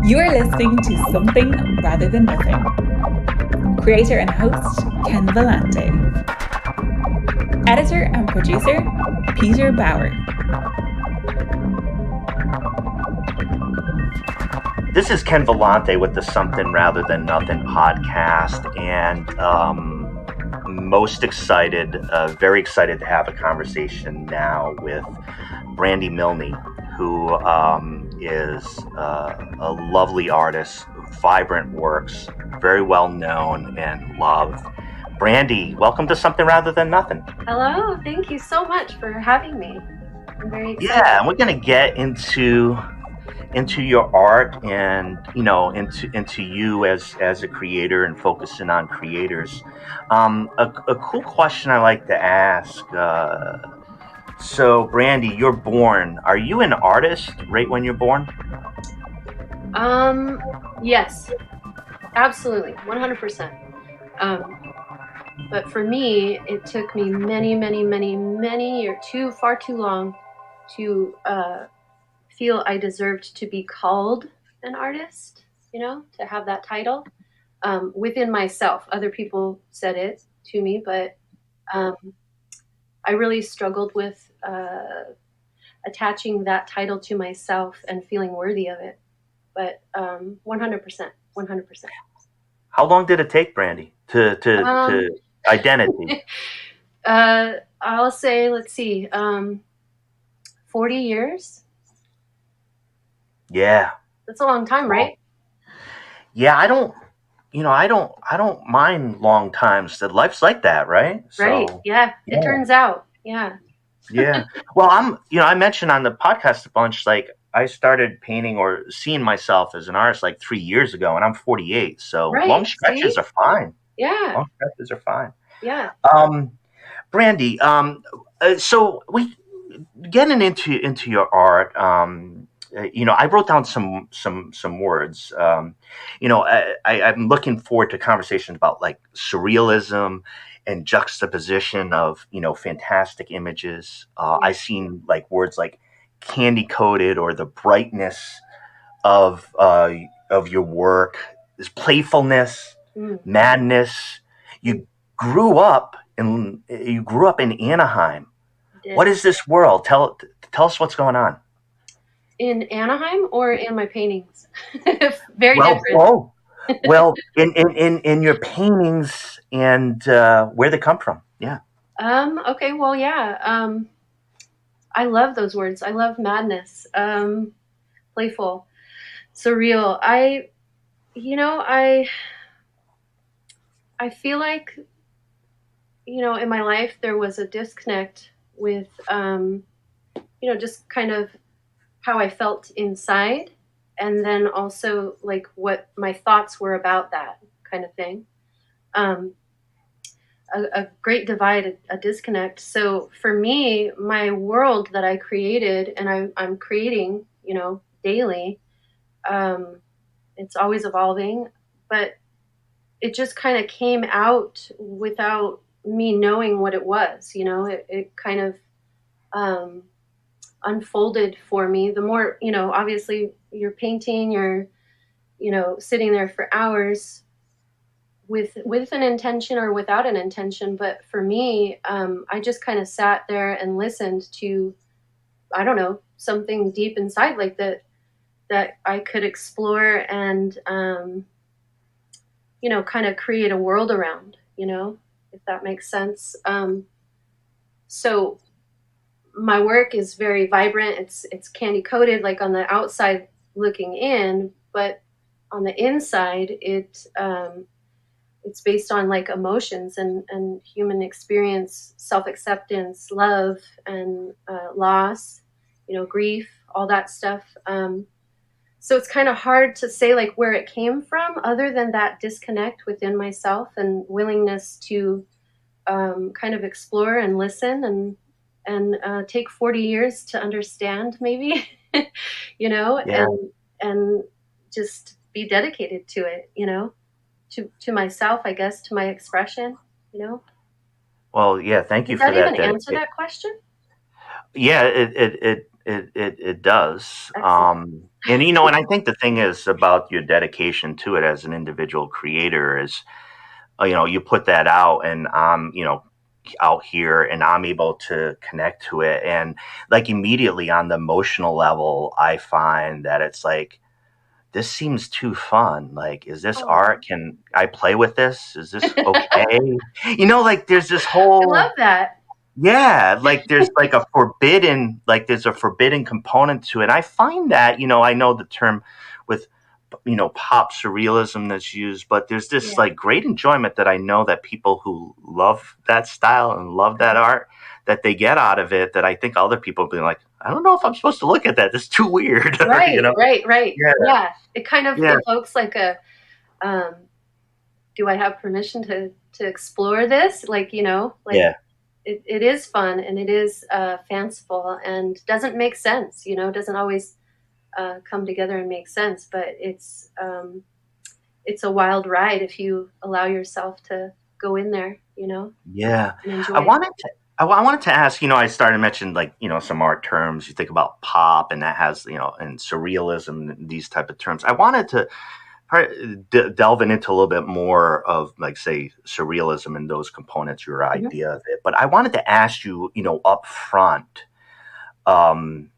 You are listening to Something Rather Than Nothing. Creator and host, Ken Vellante. Editor and producer, Peter Bauer. This is Ken Vellante with the Something Rather Than Nothing podcast, and very excited to have a conversation now with Brandi Milne, who is a lovely artist, vibrant works, very well known and loved. Brandi, welcome to Something Rather Than Nothing. Hello, thank you so much for having me. I'm very excited. Yeah, and we're going to get into your art and into you as a creator and focusing on creators. A cool question I like to ask. So Brandi, you're born. Are you an artist right when you're born? Yes, absolutely, 100%. But for me, it took me many years, far too long to feel I deserved to be called an artist, to have that title within myself. Other people said it to me, but I really struggled with attaching that title to myself and feeling worthy of it. But 100%. How long did it take, Brandi, to identity? I'll say, let's see, 40 years. Yeah. That's a long time, right? Yeah, I don't mind long times. That life's like that, right? Right. So, yeah. It turns out. Yeah. Yeah. Well, I mentioned on the podcast a bunch, like I started painting or seeing myself as an artist like 3 years ago, and I'm 48. So long stretches are fine. Yeah. Long stretches are fine. Yeah. Brandi, so we getting into your art, I wrote down some words. I'm looking forward to conversations about like surrealism and juxtaposition of fantastic images. I seen like words like candy coated or the brightness of your work. There's playfulness, madness. You grew up in Anaheim. What is this world? Tell us what's going on. In Anaheim or in my paintings? Very different. Well, in your paintings and where they come from. Yeah. Okay. Well, yeah. I love those words. I love madness. Playful, surreal. I feel like, in my life there was a disconnect with, just kind of how I felt inside, and then also like what my thoughts were about that kind of thing. A great divide, a disconnect. So for me, my world that I created and I'm creating, daily, it's always evolving, but it just kind of came out without me knowing what it was. It kind of unfolded for me. The more, obviously you're painting, you're, sitting there for hours with an intention or without an intention. But for me, I just kind of sat there and listened to, I don't know, something deep inside like that I could explore and, kind of create a world around, if that makes sense. So my work is very vibrant. It's candy coated, like on the outside looking in, but on the inside, it's based on like emotions and human experience, self-acceptance, love, and loss, grief, all that stuff. So it's kind of hard to say like where it came from, other than that disconnect within myself and willingness to kind of explore and listen and take 40 years to understand, maybe, and just be dedicated to it, to myself, I guess, to my expression, Well, yeah, thank you for that. Does that even answer that question? Yeah, it does. Excellent. And and I think the thing is about your dedication to it as an individual creator is, you put that out, and out here, and I'm able to connect to it, and like immediately on the emotional level, I find that it's like, this seems too fun. Like, is this Oh, art? Can I play with this? Is this okay? Like there's this I love whole, that. yeah, like there's a forbidden component to it. I find that, I know the term with, pop surrealism that's used, but there's this Yeah. like great enjoyment that I know that people who love that style and love that art, that they get out of it, that I think other people will be like, I don't know if I'm supposed to look at that. It's too weird. Right, right. Yeah, Yeah. It kind of yeah, evokes like a, um, do I have permission to explore this? Like, like yeah, it is fun and it is fanciful and doesn't make sense, doesn't always come together and make sense, but it's a wild ride if you allow yourself to go in there, yeah. and I enjoy it. wanted to. I wanted to ask, I started to mention, like, some art terms. You think about pop, and that has, and surrealism, and these type of terms. I wanted to delve into a little bit more of, like, say, surrealism and those components, your Mhm. idea of it. But I wanted to ask you, up front, um,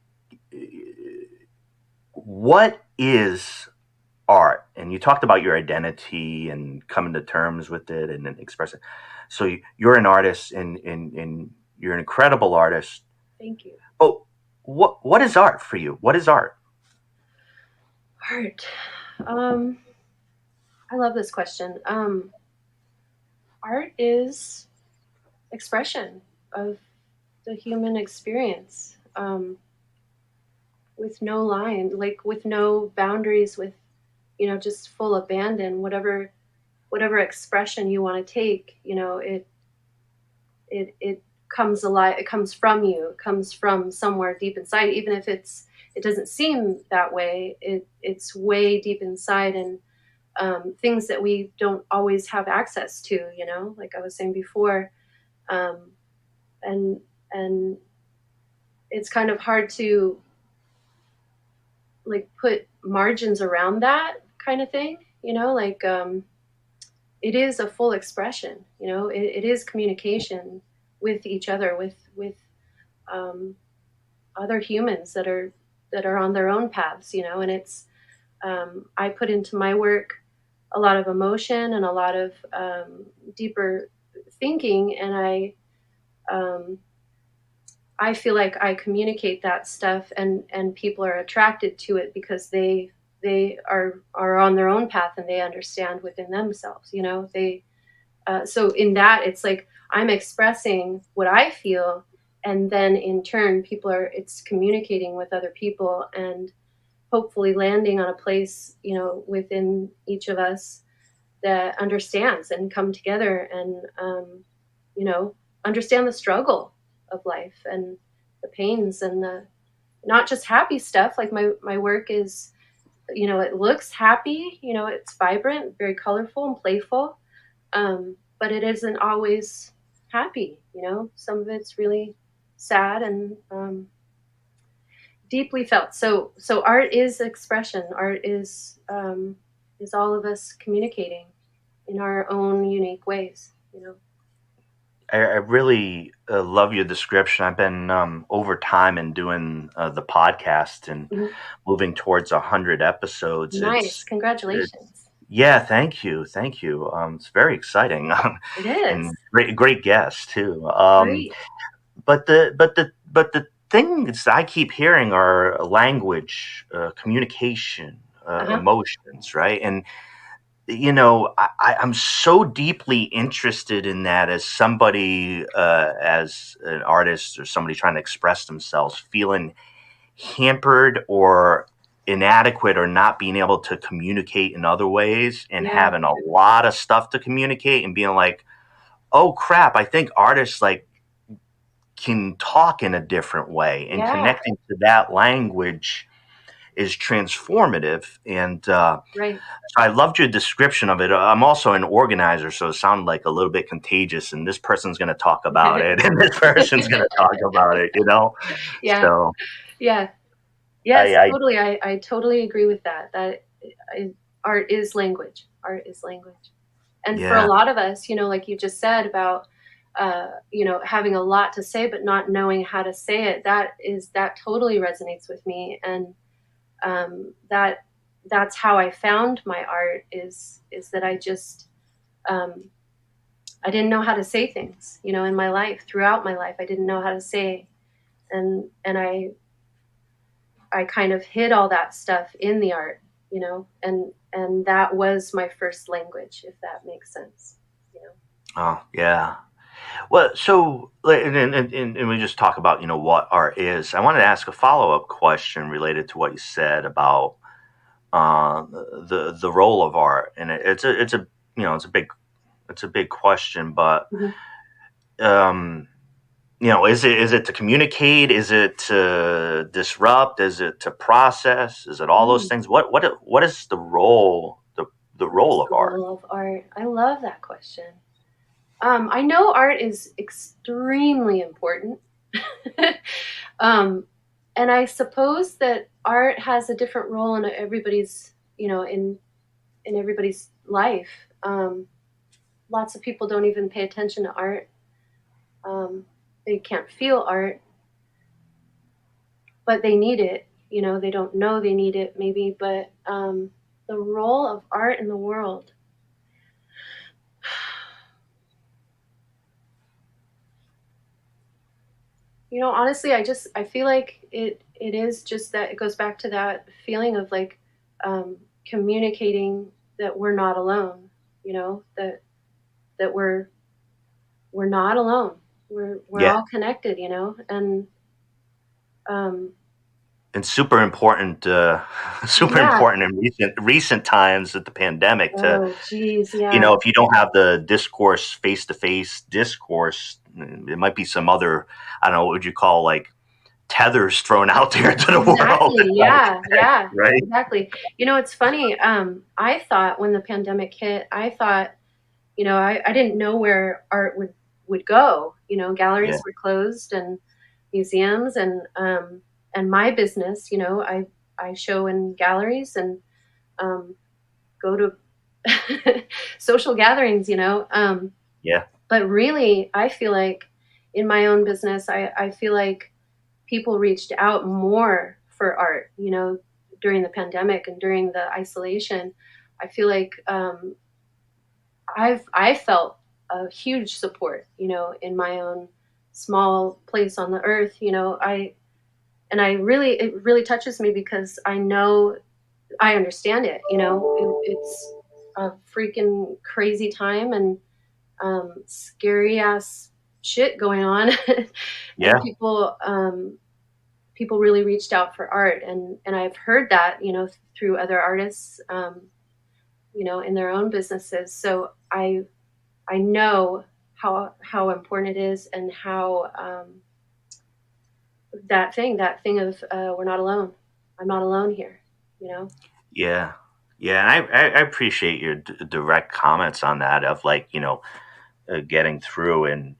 what is art? And you talked about your identity and coming to terms with it and then express it. So you're an artist, and you're an incredible artist. Thank you. But what is art for you? What is art? Art. I love this question. Art is expression of the human experience, with no line, like with no boundaries, with just full abandon. Whatever expression you want to take, it comes alive. It comes from you. It comes from somewhere deep inside, even if it doesn't seem that way. It's way deep inside, and things that we don't always have access to. Like I was saying before, um, and and it's kind of hard to like put margins around that kind of thing. Like it is a full expression. It is communication with each other, with um, other humans that are on their own paths. And it's I put into my work a lot of emotion and a lot of deeper thinking, and um, I feel like I communicate that stuff, and people are attracted to it because they are on their own path and they understand within themselves. They so in that it's like I'm expressing what I feel, and then in turn it's communicating with other people and hopefully landing on a place within each of us that understands and come together and understand the struggle of life and the pains and the not just happy stuff. Like my work is, it looks happy, it's vibrant, very colorful and playful, but it isn't always happy. Some of it's really sad and deeply felt. So art is expression. Art is all of us communicating in our own unique ways. I really love your description. I've been, over time, and doing the podcast and Mhm. moving towards 100 episodes. Nice, It's congratulations. Yeah, thank you, thank you. It's very exciting, It is and great guest too. great. But the things I keep hearing are language, communication, Uh-huh. emotions, right? And I'm so deeply interested in that, as somebody, as an artist or somebody trying to express themselves, feeling hampered or inadequate or not being able to communicate in other ways, and Yeah, having a lot of stuff to communicate, and being like, oh crap, I think artists, like, can talk in a different way, and yeah, connecting to that language is transformative. And right. so I loved your description of it. I'm also an organizer, so it sounded like a little bit contagious. And this person's going to talk about it, and this person's going to talk about it. Yeah, So yeah, Yes, totally. I totally agree with that. Art is language. Art is language. And for a lot of us, like you just said about, having a lot to say, but not knowing how to say it, that totally resonates with me. And that's how I found my art is that I just, I didn't know how to say things, in my life, throughout my life. I didn't know how to say, and I kind of hid all that stuff in the art, and that was my first language, if that makes sense, Oh, yeah. Well, so, and we just talk about, what art is. I wanted to ask a follow-up question related to what you said about the role of art, and it's a it's a big question, but is it to communicate? Is it to disrupt? Is it to process? Is it all those things? What is the role the role of art? Role of art. I love that question. I know art is extremely important. And I suppose that art has a different role in everybody's, in everybody's life. Lots of people don't even pay attention to art. They can't feel art, but they need it. They don't know they need it maybe, but the role of art in the world. Honestly, I feel like it is just that it goes back to that feeling of like communicating that we're not alone, that we're not alone. We're all connected, and super important, important in recent times with the pandemic to, if you don't have the discourse, face-to-face discourse, it might be some other, I don't know, what would you call, like, tethers thrown out there to the world. Yeah, right. Exactly. It's funny. I thought when the pandemic hit, I thought, I didn't know where art would go. Galleries were closed and museums and my business, I show in galleries and go to social gatherings, But really, I feel like in my own business, I feel like people reached out more for art, during the pandemic and during the isolation. I feel like I felt a huge support, in my own small place on the earth. It really touches me because I know I understand it. It's a freaking crazy time and scary ass shit going on. And people really reached out for art, and I've heard that through other artists, in their own businesses. So I know how important it is, and how that thing of we're not alone. I'm not alone here. Yeah. And I appreciate your direct comments on that of like, getting through and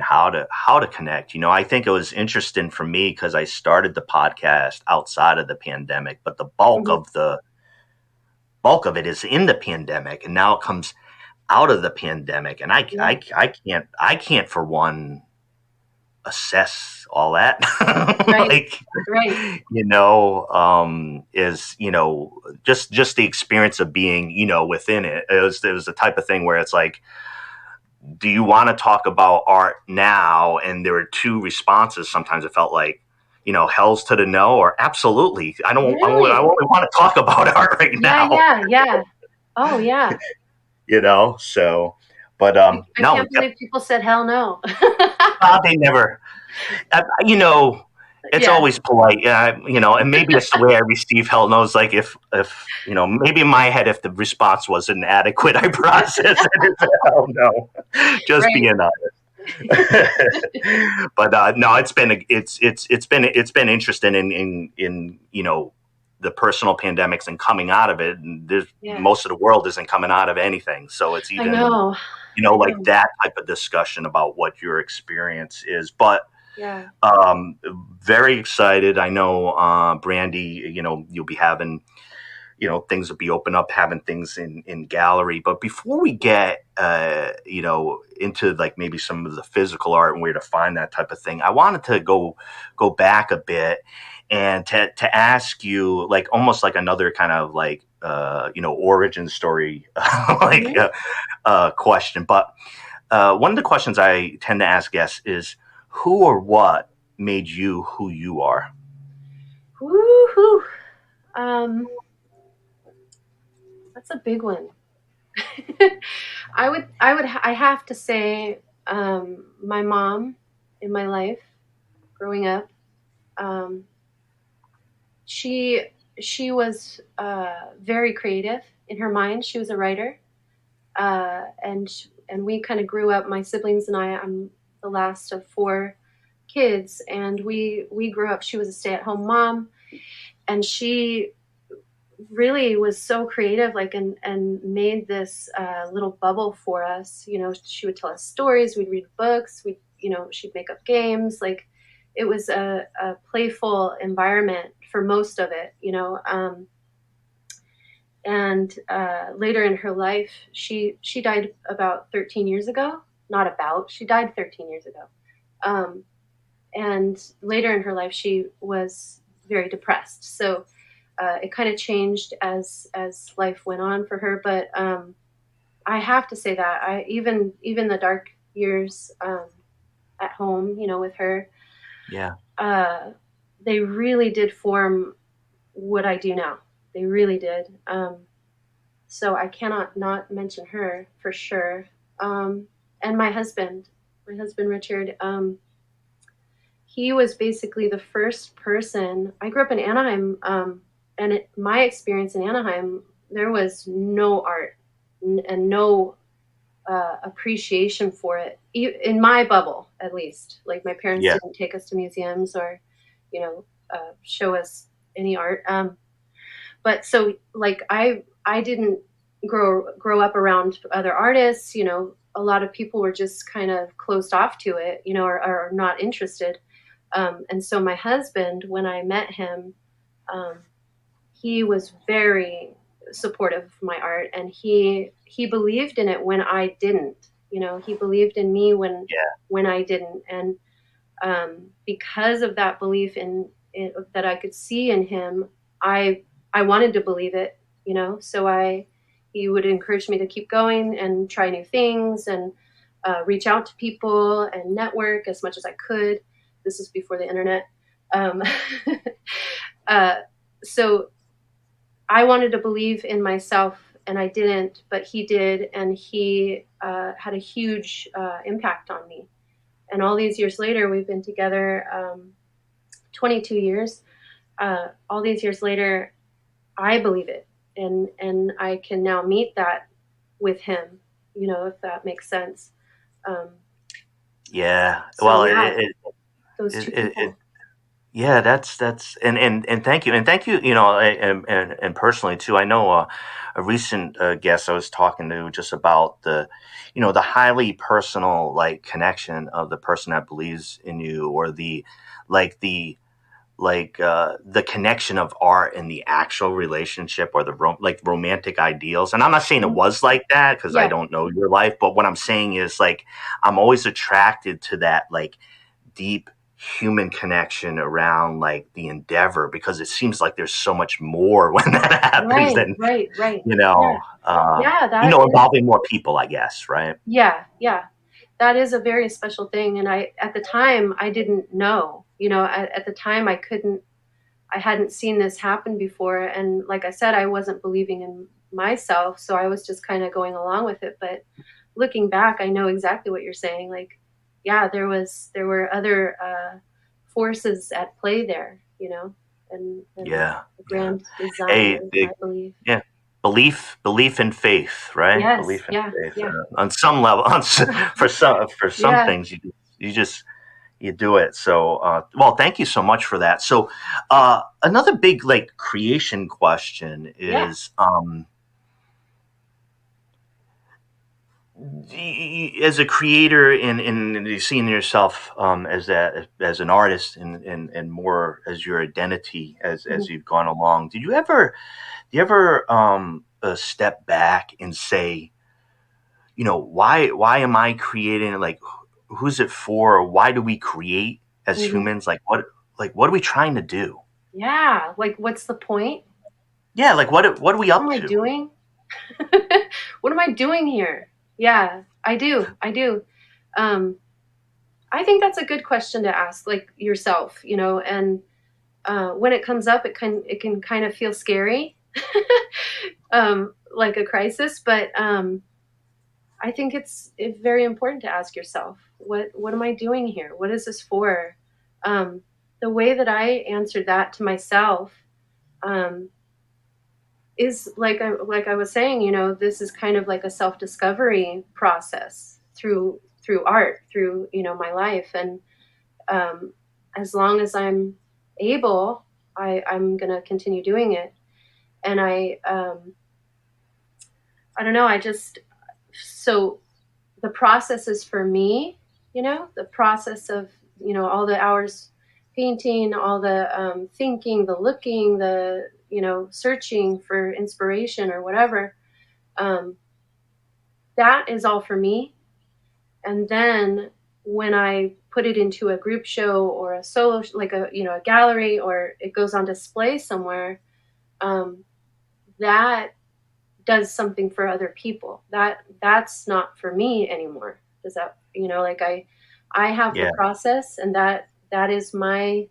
how to connect. I think it was interesting for me because I started the podcast outside of the pandemic, but the bulk of it is in the pandemic, and now it comes out of the pandemic, and I can't for one assess all that. Is just the experience of being within it. It was the type of thing where it's like, do you want to talk about art now? And there were two responses. Sometimes it felt like, hell's to the no, or absolutely. I only want to talk about art right now. Yeah. Oh yeah. So, but I can't believe people said hell no. They never. It's always polite, and maybe it's the way I receive hell no's. Like if maybe in my head, if the response wasn't adequate, I process it as a hell no. Just being honest. But no, it's been interesting in the personal pandemics and coming out of it. And most of the world isn't coming out of anything, so it's even like that type of discussion about what your experience is. But Yeah. Um, Very excited. I know, Brandi, you'll be having, things will be open up, having things in gallery. But before we get, into like maybe some of the physical art and where to find that type of thing, I wanted to go back a bit and to ask you like almost like another kind of like, origin story, like, Mm-hmm. question. But one of the questions I tend to ask guests is who or what made you who you are? Woohoo! Um, that's a big one. I have to say, my mom in my life growing up, um, she she was very creative in her mind. She was a writer, and we kind of grew up. My siblings and I. I'm the last of four kids, and we grew up. She was a stay-at-home mom, and she really was so creative, like, and made this little bubble for us. She would tell us stories, we'd read books, she'd make up games. Like, it was a playful environment for most of it. And later in her life, she died about 13 years ago. Not about, she died 13 years ago. um, and later in her life, she was very depressed. So it kind of changed as life went on for her. But I have to say that even the dark years at home, with her, Yeah. uh, they really did form what I do now. They really did. So I cannot not mention her for sure. And my husband Richard. He was basically the first person. I grew up in Anaheim, and my experience in Anaheim, there was no art and no appreciation for it in my bubble, at least. Like, my parents Yeah. didn't take us to museums or, show us any art. But so, like, I didn't grow up around other artists. A lot of people were just kind of closed off to it, or not interested. And so my husband, when I met him, um, he was very supportive of my art, and he believed in it when I didn't. He believed in me Yeah. when I didn't, and because of that belief that I could see in him, I wanted to believe it. So he would encourage me to keep going and try new things and reach out to people and network as much as I could. This is before the internet. Um, uh, so I wanted to believe in myself, and I didn't, but he did, and he had a huge impact on me. And all these years later, we've been together 22 years. All these years later, I believe it, and I can now meet that with him. If that makes sense. Um, Yeah. so Well, yeah, those two it people. yeah, that's and thank you, and thank you, and personally too. I know, a recent guest I was talking to just about the highly personal like connection of the person that believes in you, or like the the connection of art and the actual relationship, or the like romantic ideals. And I'm not saying it Mhm. was like that because I Yeah, don't know your life, but what I'm saying is like I'm always attracted to that like deep human connection around like the endeavor, because it seems like there's so much more when that happens right, than right, right. you Yeah, know yeah. That is. involving more people, I guess, right? Yeah, yeah. That is a very special thing. And at the time, I didn't know. At the time, I hadn't seen this happen before. And like I said, I wasn't believing in myself. So I was just kind of going along with it. But looking back, I know exactly what you're saying. Like, yeah, there were other forces at play there, and Yeah. the Yeah. grand design, Hey, I believe. yeah, belief and faith, right? Yes, Belief and yeah, faith, yeah, on some level. For some yeah, things, you do it. So, well, thank you so much for that. So, another big like creation question yeah. is, as a creator and seeing yourself as an artist and more as your identity as you've gone along, do you ever step back and say, why am I creating? Like, who's it for? Why do we create as humans? Like what are we trying to do? Yeah, like what's the point? Yeah, like what are we up to? What am I doing? What am I doing here? Yeah, I do. I think that's a good question to ask, like yourself, and when it comes up, it can kind of feel scary, like a crisis. But I think it's very important to ask yourself, what am I doing here? What is this for? The way that I answered that to myself is like I was saying, this is kind of like a self-discovery process through art, through my life, and as long as I'm able, I'm gonna continue doing it. And I don't know, so the process is for me, the process of all the hours painting, all the thinking, the looking, the searching for inspiration or whatever, that is all for me. And then when I put it into a group show or a solo, like a gallery, or it goes on display somewhere, that does something for other people. That's not for me anymore. Does that, like I have the process, and that is my,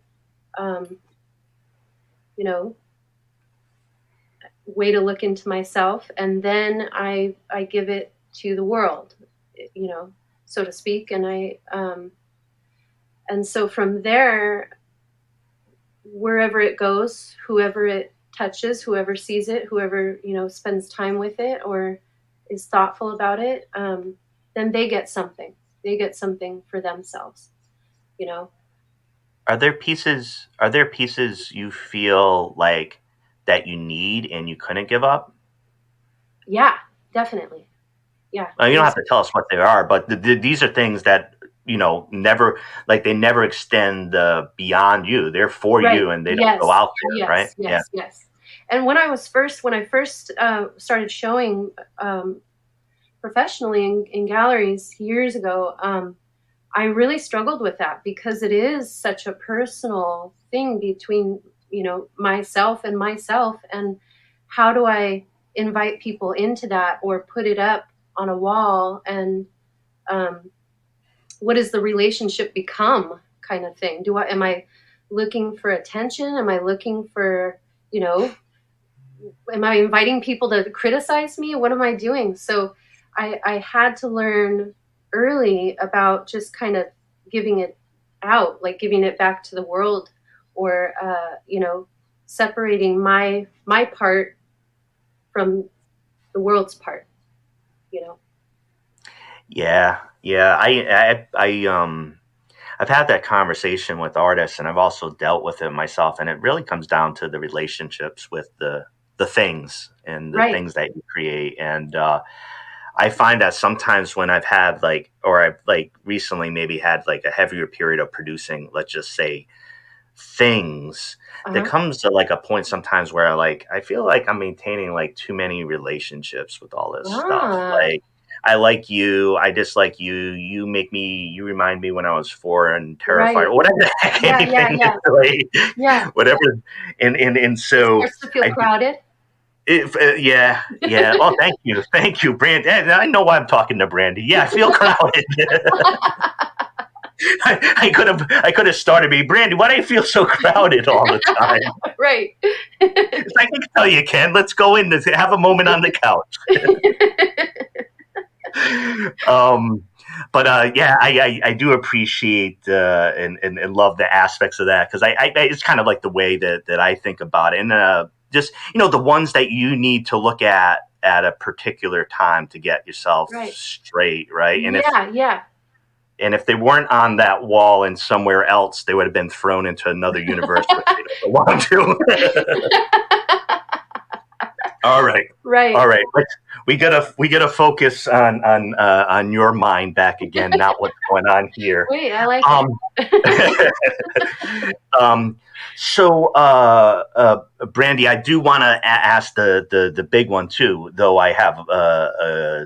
way to look into myself. And then I give it to the world, so to speak. And and so from there, wherever it goes, whoever it touches, whoever sees it, whoever, spends time with it or is thoughtful about it, then they get something. They get something for themselves, Are there pieces you feel like that you need and you couldn't give up? Yeah, definitely. Yeah. You don't have to tell us what they are, but these are things that, never, like they never extend beyond you. They're for you, and they don't go out there, right? Yes. And when I first started showing professionally in galleries years ago, I really struggled with that, because it is such a personal thing between, myself, and how do I invite people into that or put it up on a wall, and what does the relationship become, kind of thing? Am I looking for attention? Am I looking for, am I inviting people to criticize me? What am I doing? So I had to learn early about just kind of giving it out, like giving it back to the world, or separating my part from the world's part. Yeah. I've had that conversation with artists, and I've also dealt with it myself, and it really comes down to the relationships with the things and the things that you create. And I find that sometimes when I've had I've recently maybe had like a heavier period of producing, let's just say, things, there comes to like a point sometimes where I feel like I'm maintaining like too many relationships with all this stuff. Like, I like you, I dislike you, you remind me when I was 4 and terrified, or whatever the heck, whatever. And so it starts to feel crowded. Yeah. Oh, thank you, Brandi. I know why I'm talking to Brandi. Yeah, I feel crowded. I could have started me, Brandi. Why do you feel so crowded all the time? Right. I can tell you, Ken. Let's go in and have a moment on the couch. But I do appreciate and love the aspects of that, because I it's kind of like the way that I think about it, and just the ones that you need to look at a particular time to get yourself straight, right? And and if they weren't on that wall and somewhere else, they would have been thrown into another universe which they don't belong to. All right. Right. All right. We gotta focus on your mind back again, not what's going on here. Wait, I like Um, it. Brandi, I do want to ask the big one too, though I have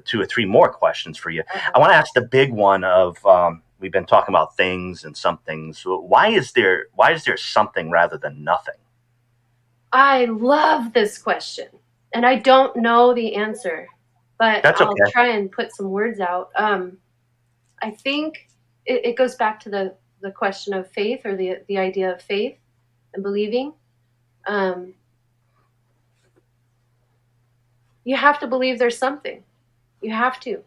2 or 3 more questions for you. I want to ask the big one of we've been talking about things and some things. Why is there something rather than nothing? I love this question, and I don't know the answer, but That's I'll okay. try and put some words out. I think it goes back to the question of faith, or the idea of faith and believing. You have to believe there's something. You have to.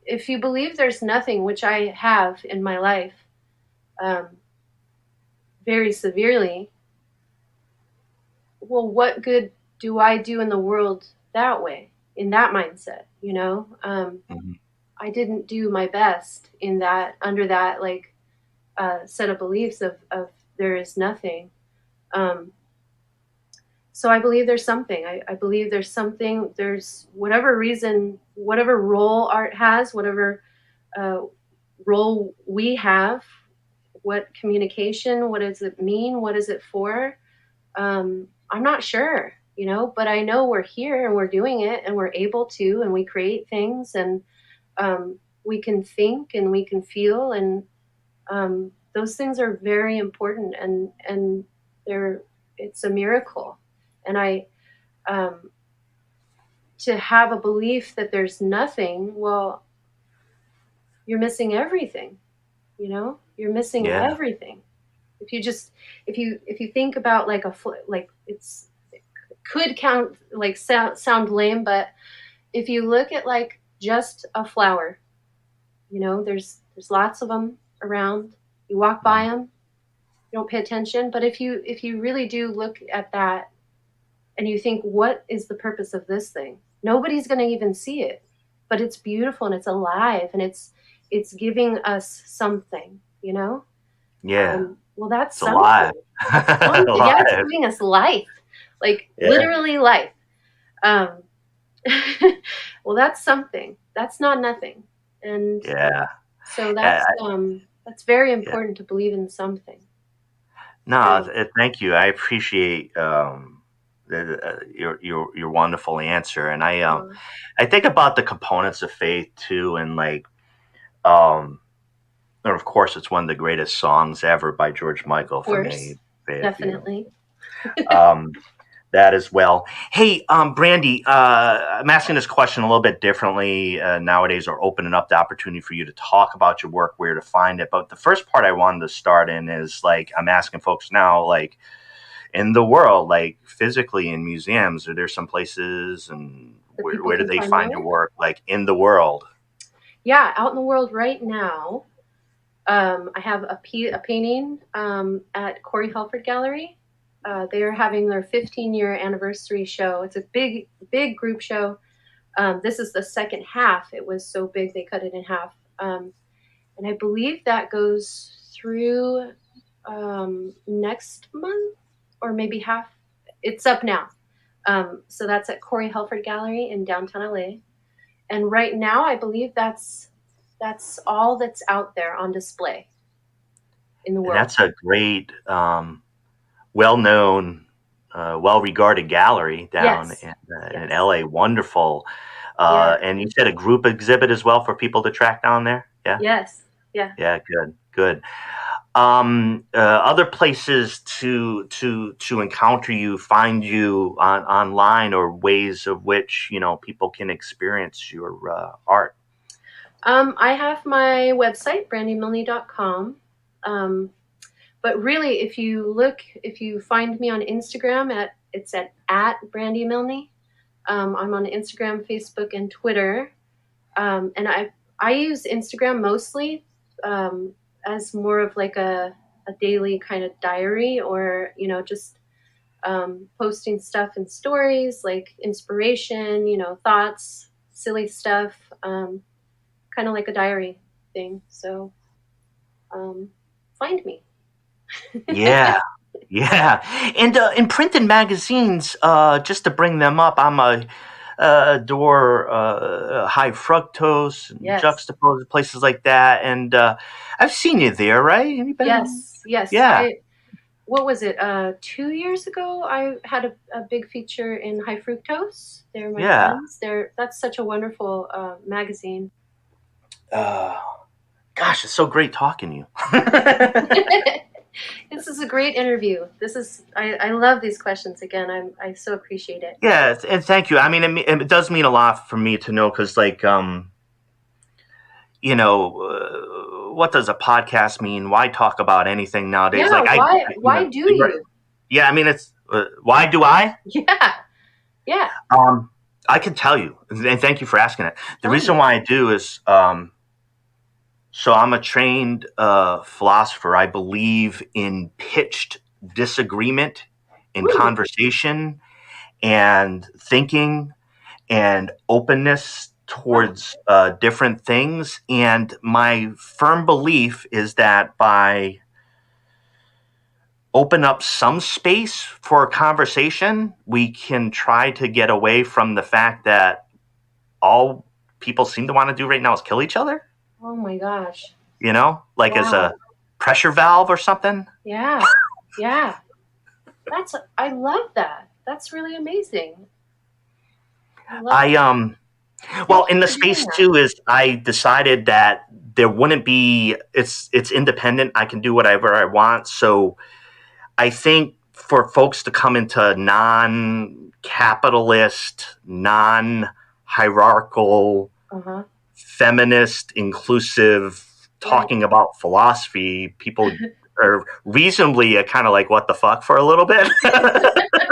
If you believe there's nothing, which I have in my life, very severely, well, what good do I do in the world that way, in that mindset? Mm-hmm. I didn't do my best in that, under that, like, set of beliefs of there is nothing. So I believe there's something. I believe there's something. There's whatever reason, whatever role art has, whatever role we have, what communication, what does it mean? What is it for? I'm not sure, but I know we're here and we're doing it and we're able to, and we create things, and we can think and we can feel, and those things are very important, and it's a miracle. And to have a belief that there's nothing, well, you're missing everything. You're missing Yeah. everything. If you think about like it could count like sound lame, but if you look at like just a flower, there's lots of them around. You walk by them, you don't pay attention, but if you really do look at that and you think, what is the purpose of this thing? Nobody's going to even see it, but it's beautiful and it's alive and it's giving us something, Yeah. Well, that's It's something. alive. Yeah, it's Alive. giving us life, like Yeah. literally life. Um, well, that's something. That's not nothing, and Yeah. so Uh, that's very yeah. important to believe in something. No, Very. thank you. I appreciate your wonderful answer, and I think about the components of faith too, and like and of course, it's one of the greatest songs ever by George Michael Of for course, me. Faith, definitely. Um, that as well. Hey, Brandi, I'm asking this question a little bit differently nowadays, or opening up the opportunity for you to talk about your work, where to find it. But the first part I wanted to start in is like I'm asking folks now, like in the world, like physically in museums, are there some places, and That people where do can they find my find your work. work, like in the world? Yeah, out in the world right now. I have a painting at Corey Helford Gallery. They are having their 15-year anniversary show. It's a big group show. This is the second half. It was so big they cut it in half. And I believe that goes through next month, or maybe half. It's up now. So that's at Corey Helford Gallery in downtown LA. And right now, I believe that's all that's out there on display in the And world. that's a great, well-known, well-regarded gallery down Yes. in Yes. LA. Wonderful. Yeah. And you said a group exhibit as well for people to track down there? Yeah. Yes. Yeah. Yeah. Good. Other places to encounter you, find you online, or ways of which people can experience your art. I have my website, brandimilne.com. But really, if you find me on Instagram it's at Brandi Milne. I'm on Instagram, Facebook, and Twitter. And I use Instagram mostly as more of like a daily kind of diary, or just posting stuff in stories, like inspiration, thoughts, silly stuff, kind of like a diary thing. So find me. Yeah. Yeah, and in print and magazines, just to bring them up, I'm a adore Hi Fructose and Yes. Juxtapose, places like that, and I've seen you there, right? Have you been? Yes. Yeah, What was it? 2 years ago, I had a big feature in Hi Fructose. They're my yeah. friends. That's such a wonderful magazine. Gosh, it's so great talking to you. This is a great interview. I love these questions. Again, I so appreciate it. Yeah, and thank you. I mean, it does mean a lot for me to know because, like, what does a podcast mean? Why talk about anything nowadays? Yeah, Like, why do you? Yeah, I mean, it's why do I? Yeah. I can tell you, and thank you for asking it. The Tell reason me. why I do is, so I'm a trained philosopher. I believe in pitched disagreement, in Ooh. conversation, and thinking, and openness towards different things. And my firm belief is that by open up some space for a conversation, we can try to get away from the fact that all people seem to want to do right now is kill each other. Oh my gosh. Like as a pressure valve or something. Yeah. I love that. That's really amazing. Well, in the space too is I decided that there wouldn't be, it's independent. I can do whatever I want. So I think for folks to come into non-capitalist, non-hierarchical, feminist, inclusive, talking about philosophy, people are reasonably kind of like, what the fuck for a little bit.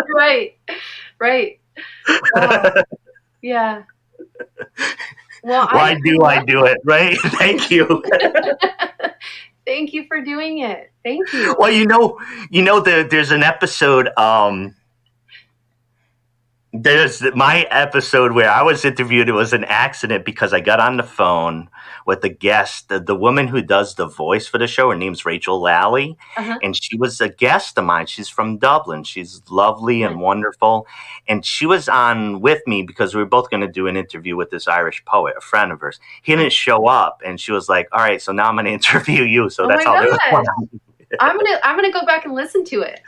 Right. Yeah. Well, Why do I do it? Right. Thank you. Thank you for doing it. Thank you. Well, there's an episode. There's my episode where I was interviewed. It was an accident because I got on the phone with the guest, the woman who does the voice for the show. Her name's Rachel Lally, and she was a guest of mine. She's from Dublin. She's lovely and wonderful, and she was on with me because we were both going to do an interview with this Irish poet, a friend of hers. He didn't show up, and she was like, "All right, so now I'm going to interview you." So that's how this went on. I'm gonna go back and listen to it.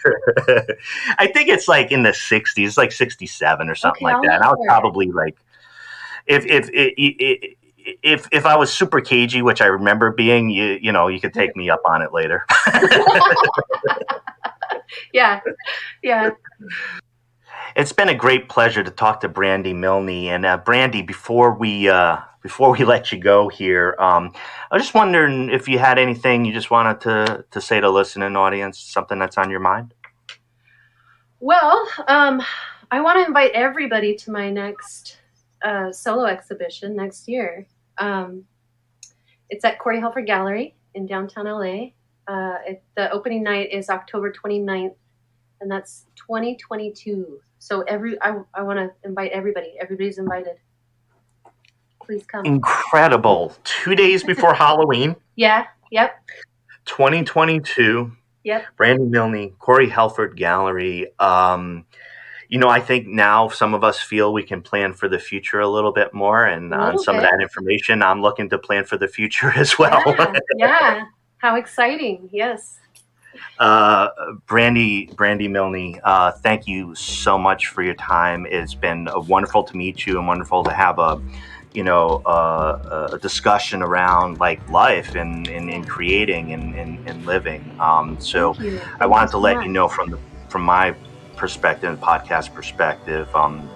I think it's like in the 60s, like 67 or something like that. And I was probably like, if I was super cagey, which I remember being, you could take me up on it later. Yeah. It's been a great pleasure to talk to Brandi Milne. And Brandi, before we let you go here, I was just wondering if you had anything you just wanted to say to listening audience, something that's on your mind. Well, I want to invite everybody to my next solo exhibition next year. It's at Corey Helford Gallery in downtown LA. The opening night is October 29th, and that's 2022. So I want to invite everybody. Everybody's invited. Please come. Incredible. 2 days before Halloween. Yeah. Yep. 2022. Yep. Brandi Milne, Corey Helford Gallery. I think now some of us feel we can plan for the future a little bit more. And on some of that information, I'm looking to plan for the future as well. Yeah. How exciting. Yes. Brandi Milne, thank you so much for your time. It's been wonderful to meet you and wonderful to have a discussion around like life and creating and living. So I wanted to let you know from my perspective, podcast perspective,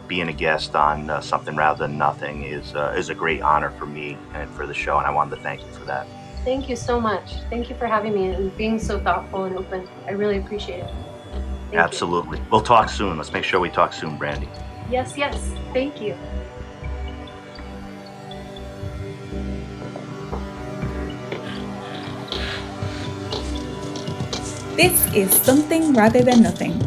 being a guest on Something Rather Than Nothing is a great honor for me and for the show. And I wanted to thank you for that. Thank you so much. Thank you for having me and being so thoughtful and open. I really appreciate it. Absolutely. We'll talk soon. Let's make sure we talk soon, Brandi. Yes. Thank you. This is Something Rather Than Nothing,